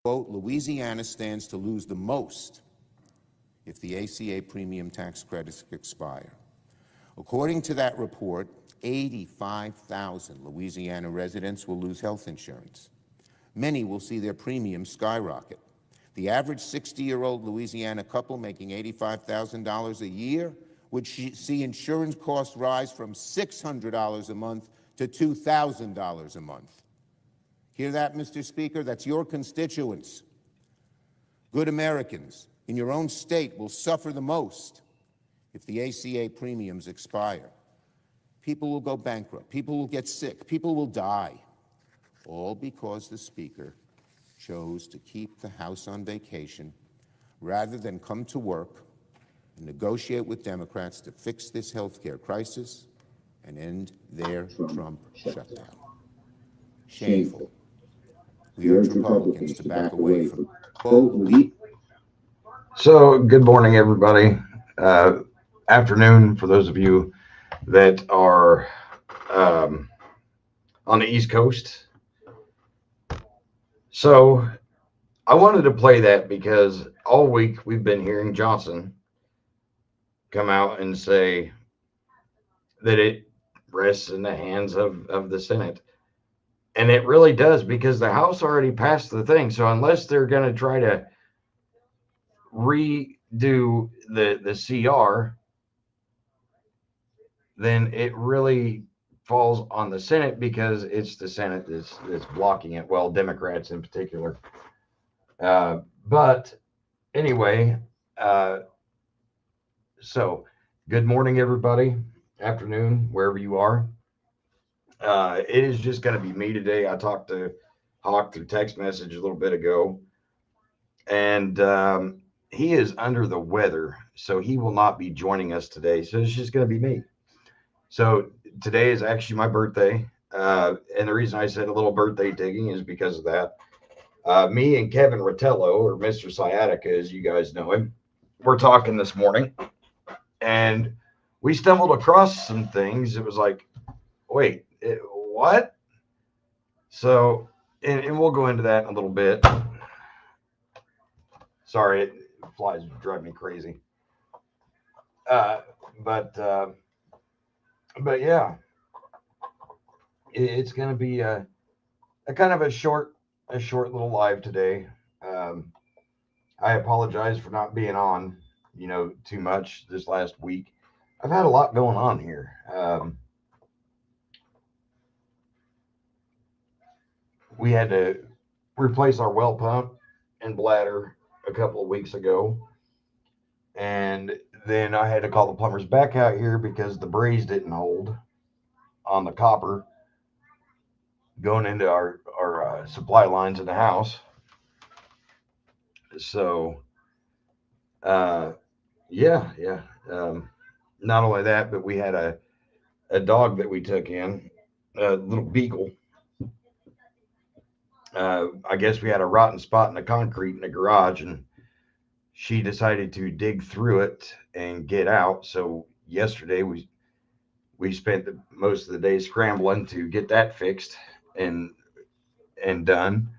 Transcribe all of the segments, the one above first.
quote, Louisiana stands to lose the most if the ACA premium tax credits expire. According to that report, 85,000 Louisiana residents will lose health insurance. Many will see their premiums skyrocket. The average 60-year-old Louisiana couple making $85,000 a year would see insurance costs rise from $600 a month to $2,000 a month. Hear that, Mr. Speaker? That's your constituents. Good Americans in your own state will suffer the most if the ACA premiums expire. People will go bankrupt. People will get sick. People will die, all because the Speaker chose to keep the House on vacation rather than come to work and negotiate with Democrats to fix this health care crisis and end their Trump shutdown. Shameful. We urge Republicans to back away from both. So, good morning, everybody. Afternoon for those of you that are on the East Coast. So, I wanted to play that because all week we've been hearing Johnson come out and say that it rests in the hands of the Senate. And it really does, because the House already passed the thing. So unless they're going to try to redo the CR, then it really falls on the Senate, because it's the Senate that's blocking it. Well, Democrats in particular. But anyway, so good morning, everybody. Afternoon, wherever you are. It is just going to be me today. I talked to Hawk through text message a little bit ago, and he is under the weather, so he will not be joining us today. So it's just going to be me. So today is actually my birthday, and the reason I said a little birthday digging is because of that. Me and Kevin Rotello, or Mr. Sciatica, as you guys know him, we're talking this morning, and we stumbled across some things. It was like, wait, what? So, and we'll go into that in a little bit. Sorry, flies drive me crazy. But yeah, it's going to be a kind of a short little live today. I apologize for not being on, too much this last week. I've had a lot going on here. We had to replace our well pump and bladder a couple of weeks ago. And then I had to call the plumbers back out here because the braze didn't hold on the copper going into our supply lines in the house. So, yeah. Not only that, but we had a dog that we took in, a little beagle. I guess we had a rotten spot in the concrete in the garage, and she decided to dig through it and get out. So yesterday we spent most of the day scrambling to get that fixed and done.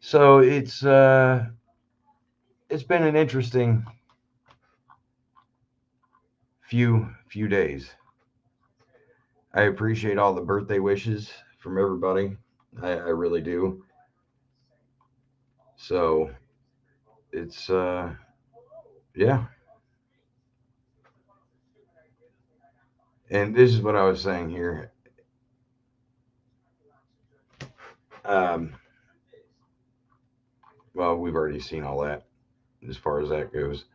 So it's been an interesting few days. I appreciate all the birthday wishes from everybody. I really do. So it's yeah. And this is what I was saying here. Well, we've already seen all that as far as that goes.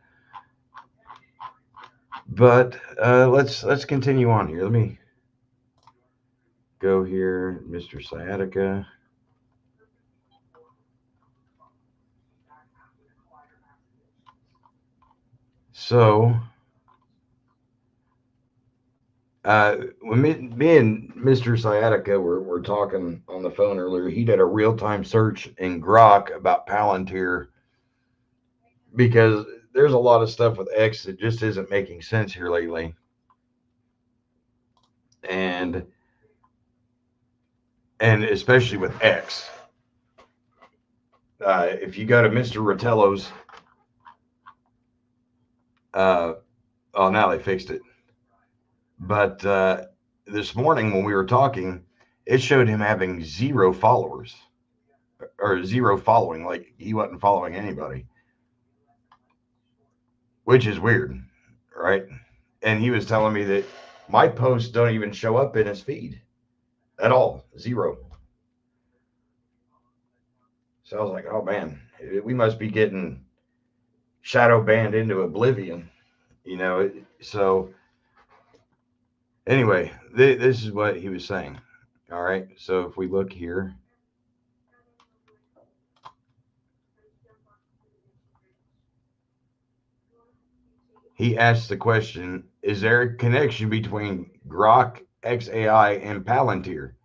But let's continue on here. Let me go here, Mr. Sciatica. So when me and Mr. Sciatica were talking on the phone earlier, he did a real-time search in Grok about Palantir, because there's a lot of stuff with X that just isn't making sense here lately. And especially with X. if you go to Mr. Rotello's, oh, now they fixed it. But this morning when we were talking, it showed him having 0 followers or 0 following. Like he wasn't following anybody, which is weird, right? And he was telling me that my posts don't even show up in his feed at all, 0. So I was like, oh man, we must be getting shadow banned into oblivion, you know. So anyway, this is what he was saying. All right. So if we look here, he asked the question, is there a connection between Grok, XAI, and Palantir?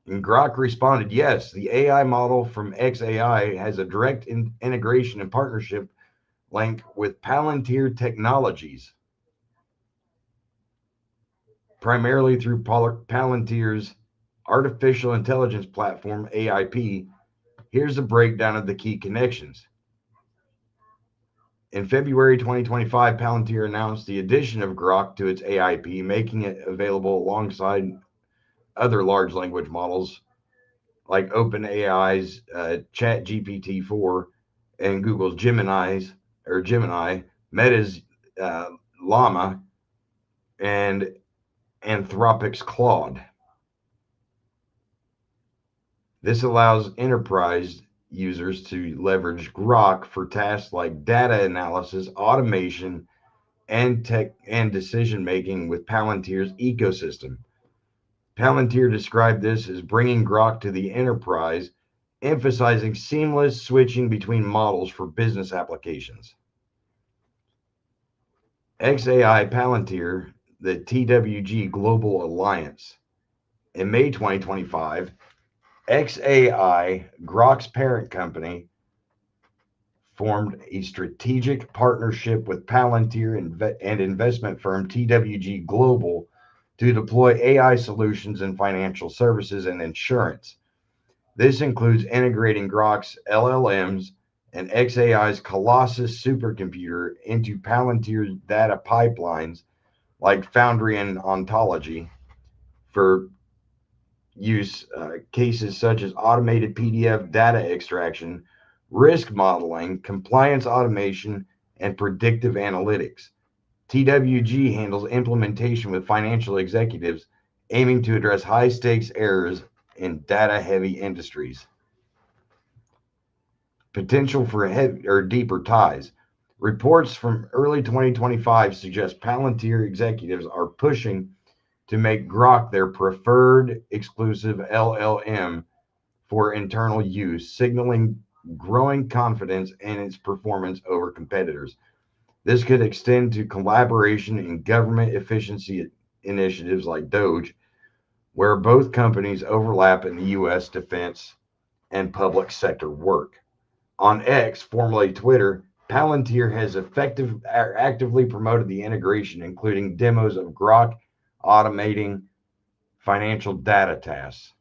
And Grok responded, yes, the AI model from XAI has a direct integration and partnership link with Palantir Technologies, primarily through Palantir's artificial intelligence platform, AIP. Here's a breakdown of the key connections. In February 2025, Palantir announced the addition of Grok to its AIP, making it available alongside other large language models like OpenAI's ChatGPT-4 and Google's Gemini, Meta's Llama, and Anthropic's Claude. This allows enterprise users to leverage Grok for tasks like data analysis, automation, and tech and decision making with Palantir's ecosystem. Palantir described this as bringing Grok to the enterprise, emphasizing seamless switching between models for business applications. XAI Palantir, the TWG Global Alliance. In May 2025, XAI, Grok's parent company, formed a strategic partnership with Palantir and investment firm TWG Global to deploy AI solutions in financial services and insurance. This includes integrating Grok's LLMs and XAI's Colossus supercomputer into Palantir's data pipelines like Foundry and Ontology for use cases such as automated PDF data extraction, risk modeling, compliance automation, and predictive analytics. TWG handles implementation with financial executives, aiming to address high stakes errors in data heavy industries. Potential for heavy or deeper ties. Reports from early 2025 suggest Palantir executives are pushing to make Grok their preferred exclusive LLM for internal use, signaling growing confidence in its performance over competitors. This could extend to collaboration in government efficiency initiatives like DOGE, where both companies overlap in the U.S. defense and public sector work. On X, formerly Twitter, Palantir has actively promoted the integration, including demos of Grok automating financial data tasks.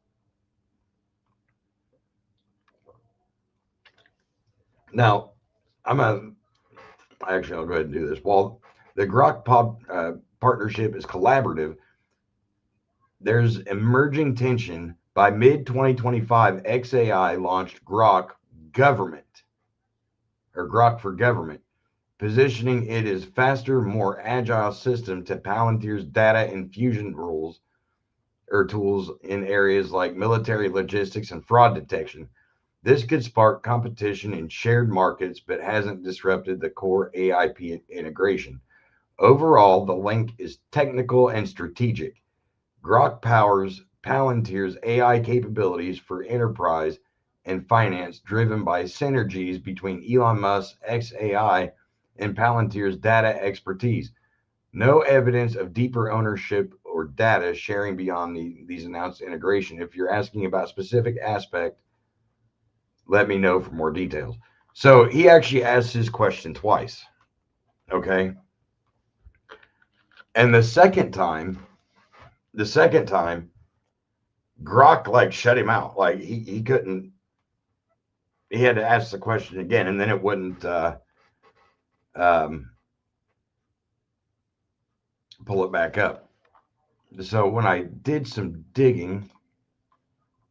Now, I'll go ahead and do this. While the Grok partnership is collaborative, there's emerging tension. By mid-2025, XAI launched Grok Government, or Grok for Government, positioning it as faster, more agile system to Palantir's data infusion tools in areas like military logistics and fraud detection. This could spark competition in shared markets, but hasn't disrupted the core AIP integration. Overall, the link is technical and strategic. Grok powers Palantir's AI capabilities for enterprise and finance, driven by synergies between Elon Musk's XAI and Palantir's data expertise. No evidence of deeper ownership or data sharing beyond these announced integration. If you're asking about specific aspect, let me know for more details. So he actually asked his question twice. Okay. And the second time, Grok like shut him out. Like he couldn't he had to ask the question again, and then it wouldn't pull it back up. So when I did some digging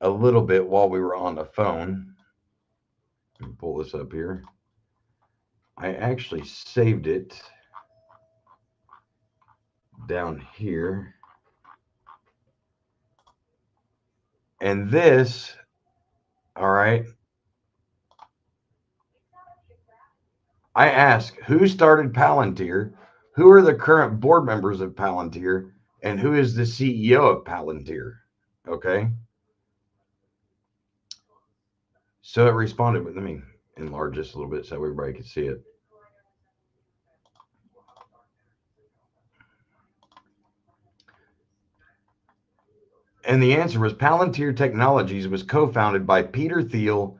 a little bit while we were on the phone, let me pull this up here. I actually saved it down here. And this, all right, I asked who started Palantir, who are the current board members of Palantir, and who is the CEO of Palantir. Okay. So it responded with, let me enlarge this a little bit so everybody can see it. And the answer was Palantir Technologies was co-founded by Peter Thiel,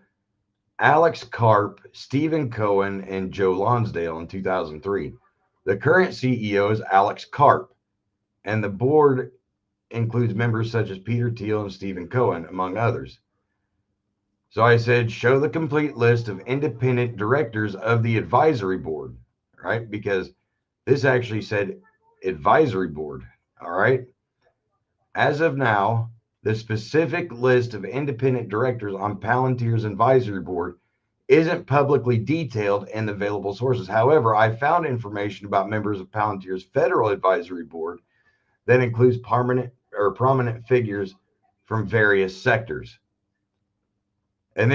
Alex Karp, Stephen Cohen, and Joe Lonsdale in 2003. The current CEO is Alex Karp, and the board includes members such as Peter Thiel and Stephen Cohen, among others. So I said, show the complete list of independent directors of the advisory board, right? Because this actually said advisory board, all right? As of now, the specific list of independent directors on Palantir's advisory board isn't publicly detailed in available sources. However, I found information about members of Palantir's federal advisory board that includes prominent figures from various sectors. And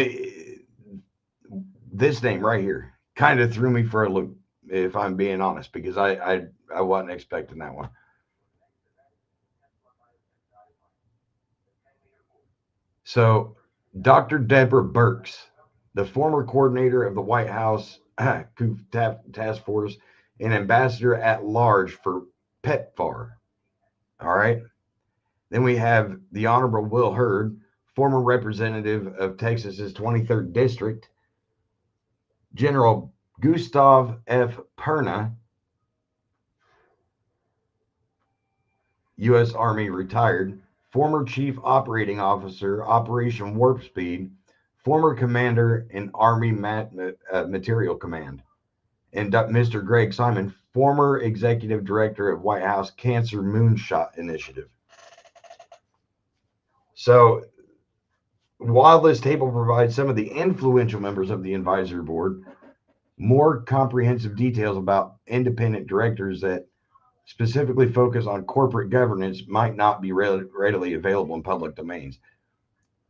this name right here kind of threw me for a loop, if I'm being honest, because I wasn't expecting that one. So, Dr. Deborah Birx, the former coordinator of the White House Task Force and ambassador at large for PEPFAR. All right. Then we have the Honorable Will Hurd, former representative of Texas's 23rd District, General Gustav F. Perna, U.S. Army retired, former Chief Operating Officer, Operation Warp Speed, former Commander in Army Material Command, and Mr. Greg Simon, former Executive Director of White House Cancer Moonshot Initiative. So while this table provides some of the influential members of the advisory board, more comprehensive details about independent directors that specifically focus on corporate governance might not be readily available in public domains.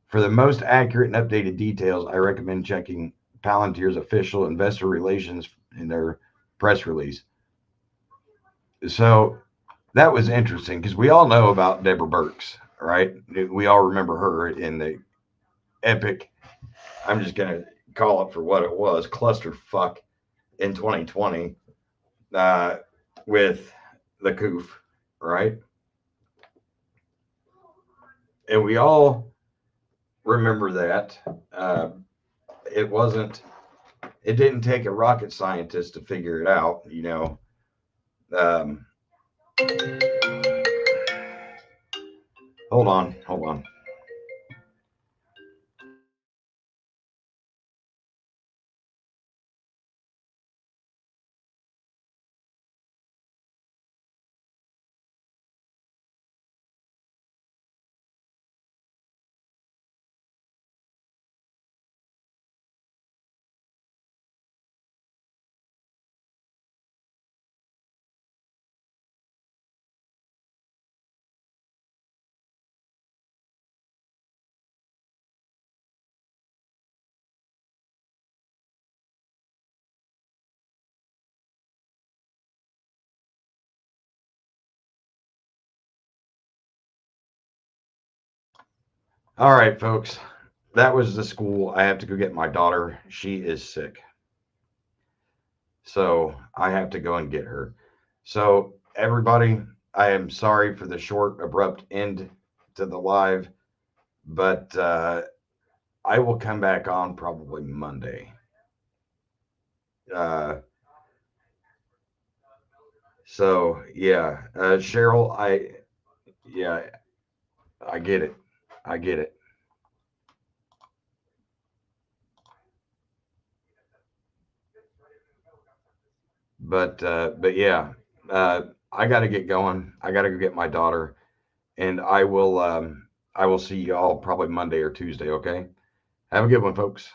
For the most accurate and updated details, I recommend checking Palantir's official investor relations in their press release. So that was interesting because we all know about Deborah Birx, right? We all remember her in the epic, I'm just going to call it for what it was, clusterfuck in 2020 with the COOF, right? And we all remember that. It didn't take a rocket scientist to figure it out, you know. Hold on. All right, folks. That was the school. I have to go get my daughter. She is sick. So I have to go and get her. So, everybody, I am sorry for the short, abrupt end to the live, but I will come back on probably Monday. So, yeah, Cheryl, I get it. But yeah, I got to get going. I got to go get my daughter, and I will see y'all probably Monday or Tuesday. Okay. Have a good one, folks.